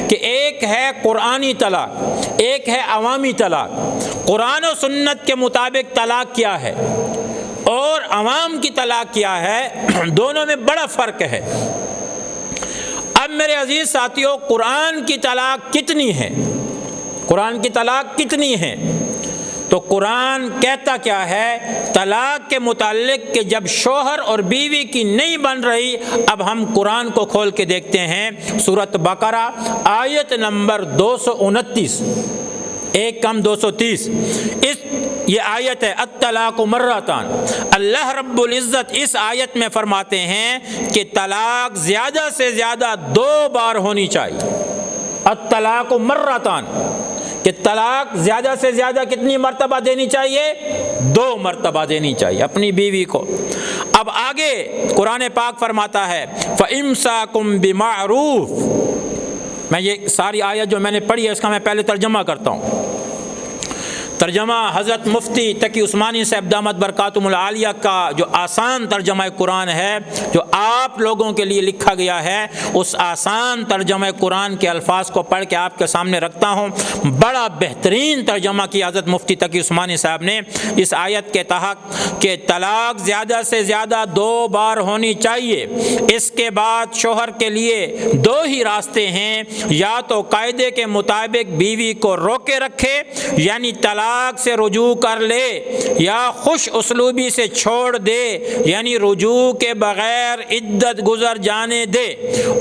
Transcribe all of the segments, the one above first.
کہ ایک ہے قرآنی طلاق، ایک ہے عوامی طلاق۔ قرآن و سنت کے مطابق طلاق کیا ہے اور عوام کی طلاق کیا ہے، دونوں میں بڑا فرق ہے۔ اب میرے عزیز ساتھیوں، قرآن کی طلاق کتنی ہے؟ قرآن کی طلاق کتنی ہے؟ تو قرآن کہتا کیا ہے طلاق کے متعلق کہ جب شوہر اور بیوی کی نہیں بن رہی، اب ہم قرآن کو کھول کے دیکھتے ہیں، سورۃ بقرہ آیت نمبر 229، ایک کم 230، یہ آیت ہے الطلاق مرتان۔ اللہ رب العزت اس آیت میں فرماتے ہیں کہ طلاق زیادہ سے زیادہ 2 بار ہونی چاہیے۔ الطلاق مرتان، کہ طلاق زیادہ سے زیادہ کتنی مرتبہ دینی چاہیے؟ 2 مرتبہ دینی چاہیے اپنی بیوی کو۔ اب آگے قرآن پاک فرماتا ہے فَإِمْسَاكُمْ بِمَعْرُوفٍ۔ میں یہ ساری آیت جو میں نے پڑھی ہے اس کا میں پہلے ترجمہ کرتا ہوں۔ ترجمہ حضرت مفتی تقی عثمانی صاحب دامت برکاتہم العالیہ کا جو آسان ترجمہ قرآن ہے، جو آپ لوگوں کے لیے لکھا گیا ہے، اس آسان ترجمہ قرآن کے الفاظ کو پڑھ کے آپ کے سامنے رکھتا ہوں۔ بڑا بہترین ترجمہ کیا حضرت مفتی تقی عثمانی صاحب نے اس آیت کے تحت کہ طلاق زیادہ سے زیادہ 2 بار ہونی چاہیے۔ اس کے بعد شوہر کے لیے 2 ہی راستے ہیں، یا تو قاعدے کے مطابق بیوی کو روکے رکھے یعنی طلاق سے رجوع کر لے، یا خوش اسلوبی سے چھوڑ دے یعنی رجوع کے بغیر عدت گزر جانے دے۔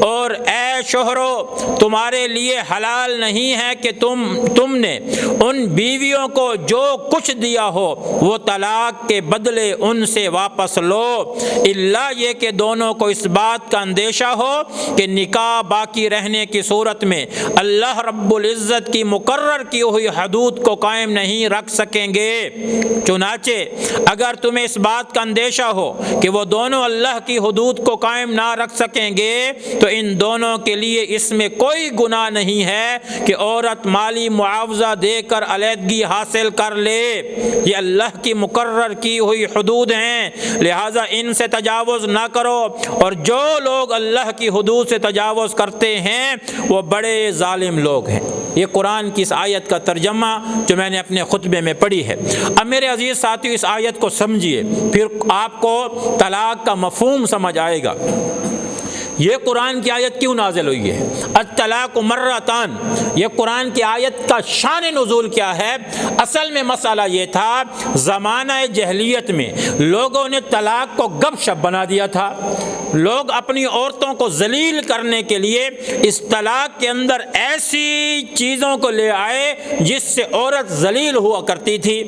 اور اے شوہرو، تمہارے لیے حلال نہیں ہے کہ تم نے ان بیویوں کو جو کچھ دیا ہو وہ طلاق کے بدلے ان سے واپس لو، الا یہ کہ دونوں کو اس بات کا اندیشہ ہو کہ نکاح باقی رہنے کی صورت میں اللہ رب العزت کی مقرر کی ہوئی حدود کو قائم نہیں رکھ سکیں گے۔ چنانچہ اگر تمہیں اس بات کا اندیشہ ہو کہ وہ دونوں اللہ کی حدود کو قائم نہ رکھ سکیں گے تو ان دونوں کے لیے اس میں کوئی گناہ نہیں ہے کہ عورت مالی معاوضہ دے کر علیحدگی حاصل کر لے۔ یہ اللہ کی مقرر کی ہوئی حدود ہیں، لہٰذا ان سے تجاوز نہ کرو، اور جو لوگ اللہ کی حدود سے تجاوز کرتے ہیں وہ بڑے ظالم لوگ ہیں۔ یہ قرآن کی اس آیت کا ترجمہ جو میں نے اپنے خطبے میں پڑھی ہے۔ اب میرے عزیز ساتھیو، اس آیت کو سمجھیے، پھر آپ کو طلاق کا مفہوم سمجھ آئے گا۔ یہ قرآن کی آیت کیوں نازل ہوئی ہے؟ الطلاق مرتان، یہ قرآن کی آیت کا شان نزول کیا ہے؟ اصل میں مسئلہ یہ تھا، زمانہ جاہلیت میں لوگوں نے طلاق کو گپ شپ بنا دیا تھا۔ لوگ اپنی عورتوں کو ذلیل کرنے کے لیے اس طلاق کے اندر ایسی چیزوں کو لے آئے جس سے عورت ذلیل ہوا کرتی تھی۔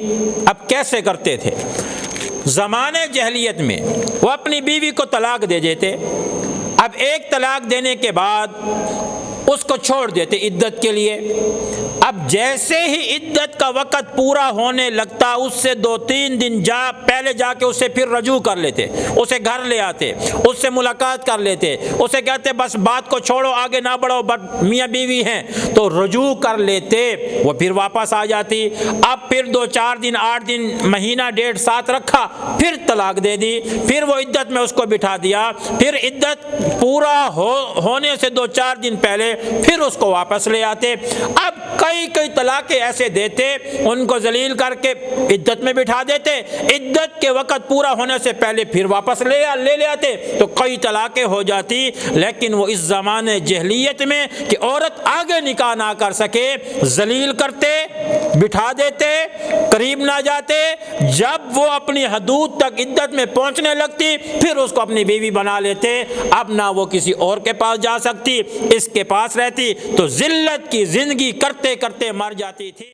اب کیسے کرتے تھے؟ زمانے جاہلیت میں وہ اپنی بیوی کو طلاق دے دیتے، اب ایک طلاق دینے کے بعد اس کو چھوڑ دیتے عدت کے لیے۔ اب جیسے ہی عدت کا وقت پورا ہونے لگتا، اس سے 2-3 دن پہلے جا کے اسے پھر رجوع کر لیتے، اسے گھر لے آتے، اس سے ملاقات کر لیتے، اسے کہتے بس بات کو چھوڑو، آگے نہ بڑھو، میاں بیوی ہیں، تو رجوع کر لیتے، وہ پھر واپس آ جاتی۔ اب پھر 2-4 دن 8 دن مہینہ 1.5 ساتھ رکھا، پھر طلاق دے دی، پھر وہ عدت میں اس کو بٹھا دیا، پھر عدت پورا ہونے سے 2-4 دن پہلے پھر اس کو واپس لے آتے۔ اب کئی طلاقیں ایسے دیتے، ان کو ذلیل کر کے عدت میں بٹھا دیتے، عدت کے وقت پورا ہونے سے پہلے پھر واپس لے آتے، تو کئی طلاقیں ہو جاتی۔ لیکن وہ اس زمانے جہلیت میں کہ عورت آگے نکاح نہ کر سکے، ذلیل کرتے، بٹھا دیتے، قریب نہ جاتے، جب وہ اپنی حدود تک عدت میں پہنچنے لگتی پھر اس کو اپنی بیوی بنا لیتے۔ اب نہ وہ کسی اور کے پاس جا سکتی، اس کے پاس رہتی تو ذلت کی زندگی کرتے کرتے مر جاتی تھی۔